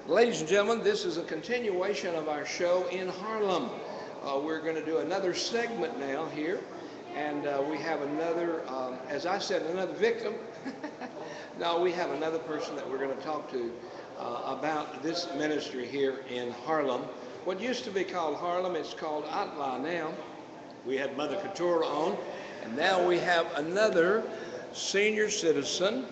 Ladies and gentlemen, this is a continuation of our show in Harlem. We're going to do another segment now here, and we have another, as I said, another victim. No, we have another person that we're going to talk to about this ministry here in Harlem. What used to be called Harlem, it's called Atla now. We had Mother Couture on, and now we have another senior citizen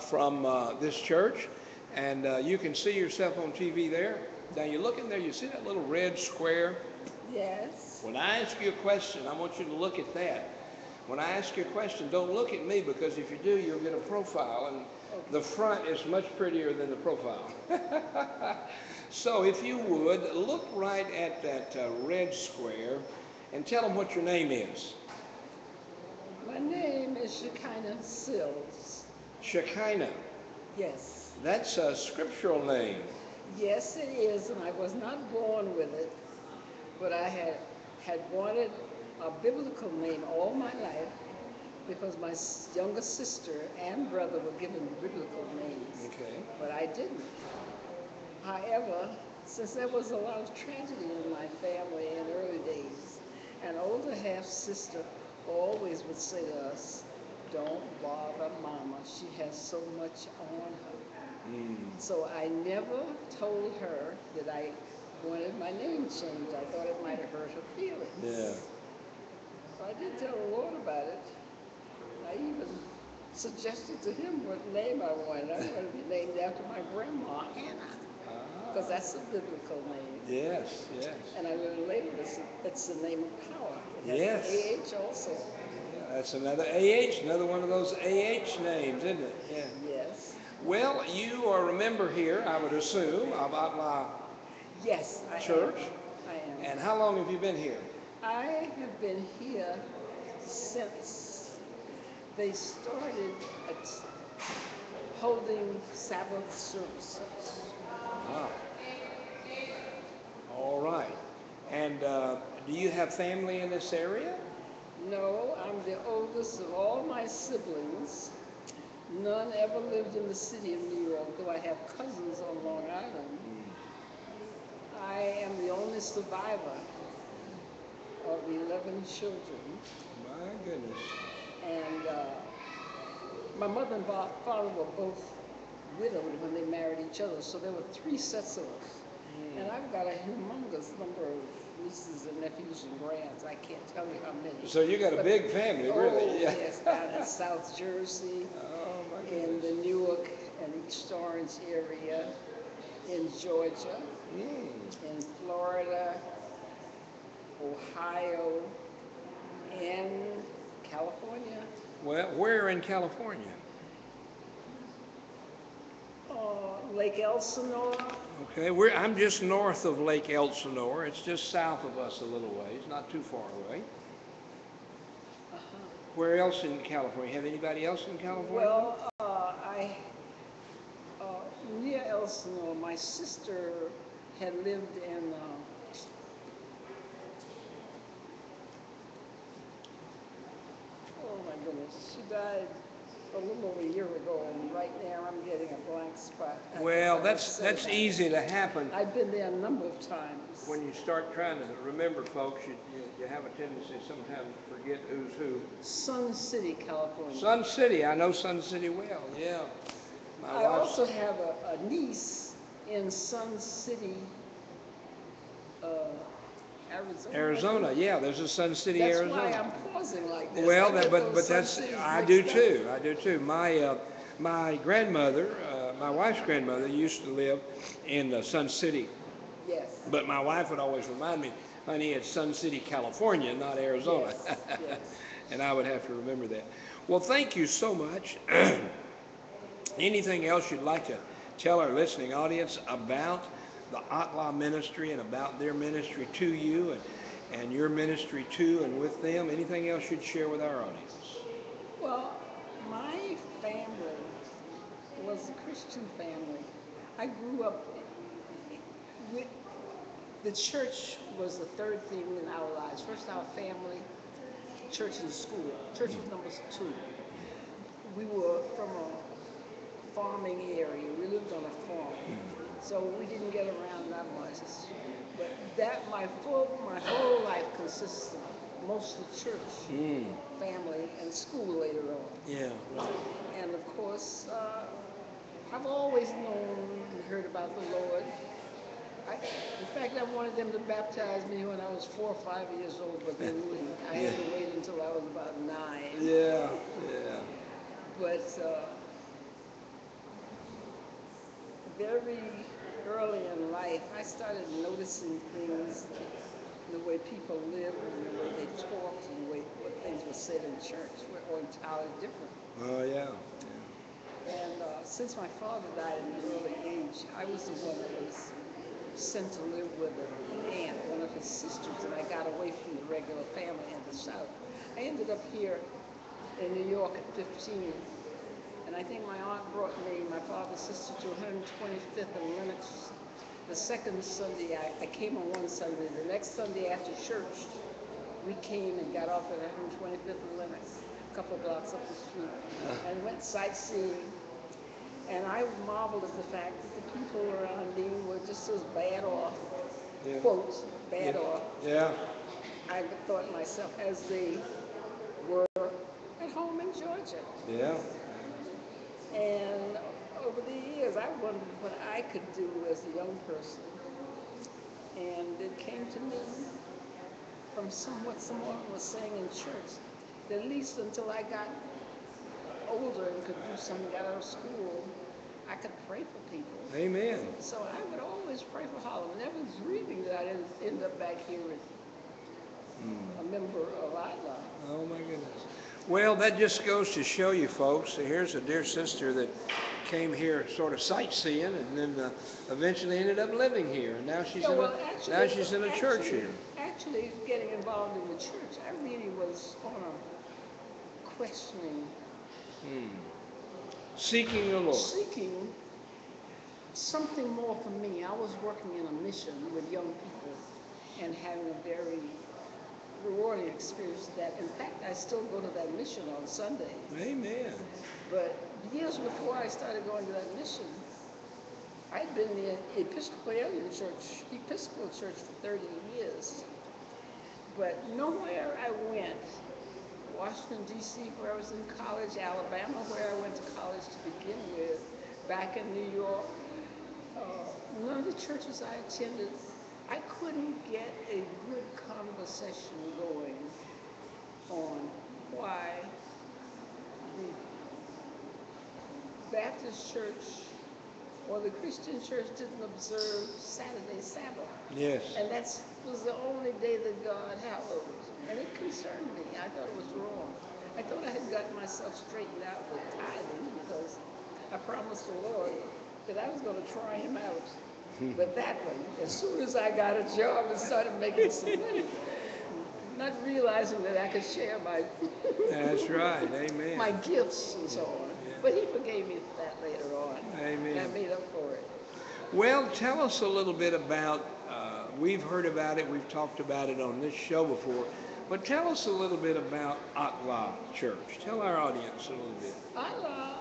from this church. And you can see yourself on TV there. Now you look in there, you see that little red square? Yes. When I ask you a question, I want you to look at that. When I ask you a question, don't look at me, because if you do, you'll get a profile, and the front is much prettier than the profile. So if you would, look right at that red square and tell them what your name is. My name is Shekinah Sills. Shekinah. Yes. That's a scriptural name. Yes, it is, and I was not born with it, but I had wanted a biblical name all my life because my younger sister and brother were given biblical names. Okay. But I didn't. However, since there was a lot of tragedy in my family in the early days, an older half-sister always would say to us, "Don't bother Mama. She has so much on her." So I never told her that I wanted my name changed. I thought it might have hurt her feelings. Yeah. So I did tell the Lord about it. I even suggested to him what name I wanted. I wanted to be named after my grandma, Hannah, because that's a biblical name. Yes, yes. And I learned later it's the name of power. It has Yes. AH also. Yeah, that's another AH, another one of those AH names, isn't it? Yeah. Yes. Well, you are a member here, I would assume, of Atla Yes, I Church. am. I am. And how long have you been here? I have been here since they started holding Sabbath services. Ah. All right. And do you have family in this area? No, I'm the oldest of all my siblings. None ever lived in the city of New York, though I have cousins on Long Island. I am the only survivor of 11 children. My goodness. And my mother and father were both widowed when they married each other, so there were 3 sets of us. And I've got a humongous number of nieces and nephews and grands. I can't tell you how many. So you got a big family, really. Oh, yes, down in South Jersey, Oh, my in goodness. the Newark and East Orange area, in Georgia, in Florida, Ohio, and California. Well, where in California? Lake Elsinore. Okay, I'm just north of Lake Elsinore. It's just south of us a little ways, not too far away. Where else in California? Have anybody else in California? Well, near Elsinore, my sister had lived in, oh my goodness, she died a little over a year ago, and right now I'm getting a blank spot. Well, that's easy to happen. I've been there a number of times. When you start trying to remember folks, you have a tendency sometimes to forget who's who. Sun City, California. Sun City, I know Sun City well, yeah. I also have a niece in Sun City, Arizona. Arizona, yeah, there's a Sun City, Arizona. That's why I'm pausing like this. Well, but that's, I do too, I do too. My grandmother, my wife's grandmother used to live in Sun City. Yes. But my wife would always remind me, honey, it's Sun City, California, not Arizona. Yes, yes. And I would have to remember that. Well, thank you so much. Anything else you'd like to tell our listening audience about the Atla ministry and about their ministry to you and your ministry to and with them? Anything else you'd share with our audience? Well, my family was a Christian family. I grew up with, the church was the third thing in our lives. First our family, church and school. Church was number 2. We were from a farming area. We lived on a farm. so we didn't get around that much. But my whole life consists of mostly church, family, and school later on. Yeah. Right. And of course, I've always known and heard about the Lord. In fact, I wanted them to baptize me when I was 4 or 5 years old, but they wouldn't. I had to wait until I was about 9. Yeah. Yeah. But very early in life, I started noticing things, the way people lived, and the way they talked, and the way what things were said in church were entirely different. Oh yeah. And since my father died at an early age, I was the one that was sent to live with an aunt, one of his sisters, and I got away from the regular family in the South. I ended up here in New York at 15, and I think my aunt brought me, my father's sister, to 125th and Lenox. The second Sunday, I came on one Sunday. The next Sunday after church, we came and got off at 125th and Lenox, a couple blocks up the street, and went sightseeing. And I marveled at the fact that the people around me were just as bad off, Yeah. quotes, bad Yeah. off, Yeah. I thought myself, as they were at home in Georgia. Yeah. And over the years, I wondered what I could do as a young person. And it came to me from what someone was saying in church, that at least until I got older and could do something, got out of school, I could pray for people. Amen. So I would always pray for Harlem. Never dreaming that I didn't end up back here as a member of Allah. Oh my goodness. Well, that just goes to show you, folks. Here's a dear sister that came here sort of sightseeing, and then eventually ended up living here. And now she's in a church here. Actually, getting involved in the church, I really was on a questioning, Seeking the Lord. seeking something more for me. I was working in a mission with young people and having a very rewarding experience with that. In fact, I still go to that mission on Sundays. Amen. But years before I started going to that mission, I'd been in the Episcopal Church for 30 years. But nowhere I went, Washington, D.C., where I was in college, Alabama, where I went to college to begin with, back in New York, none of the churches I attended, I couldn't get a good conversation going on why the Baptist church or the Christian church didn't observe Saturday Sabbath. Yes. And that was the only day that God hallowed. And it concerned me. I thought it was wrong. I thought I had gotten myself straightened out with tithing because I promised the Lord that I was going to try him out. But that one, as soon as I got a job and started making some money, not realizing that I could share That's right. Amen. my gifts and so on. Yeah. But he forgave me for that later on. Amen. And I made up for it. Well, tell us a little bit about, we've heard about it, we've talked about it on this show before, but tell us a little bit about Atla Church. Tell our audience a little bit. Allah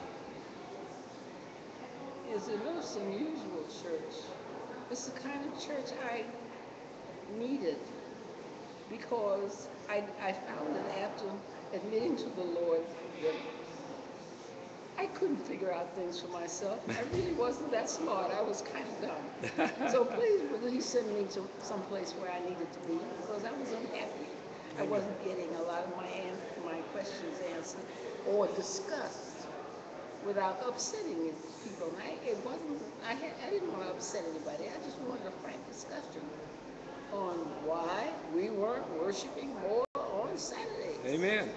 is a most unusual church. It's the kind of church I needed because I found that after admitting to the Lord that I couldn't figure out things for myself. I really wasn't that smart. I was kind of dumb. So please, would he send me to some place where I needed to be because I was unhappy. I wasn't getting a lot of my questions answered or discussed without upsetting people. And I didn't want to upset anybody. I just wanted a frank discussion on why we weren't worshiping more on Saturdays. Amen.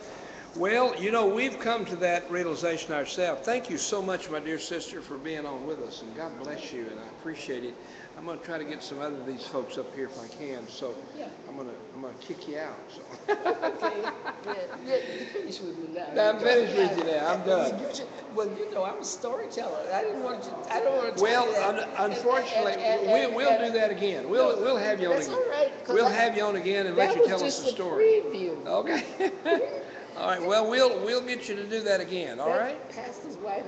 Well, you know, we've come to that realization ourselves. Thank you so much, my dear sister, for being on with us, and God bless you, and I appreciate it. I'm going to try to get some other of these folks up here if I can, so Yeah. I'm going to kick you out. So. Okay. Yeah, you're finished with me now. No, I'm finished with you now. I'm done. Well, you know, I'm a storyteller. I don't want to Well, tell you that. unfortunately, we'll do that again. We'll have you on That's again. all right, We'll have you on again and let you tell us the story. That was just a preview. Okay. All right. Well, we'll get you to do that again. All right. Pastor's wife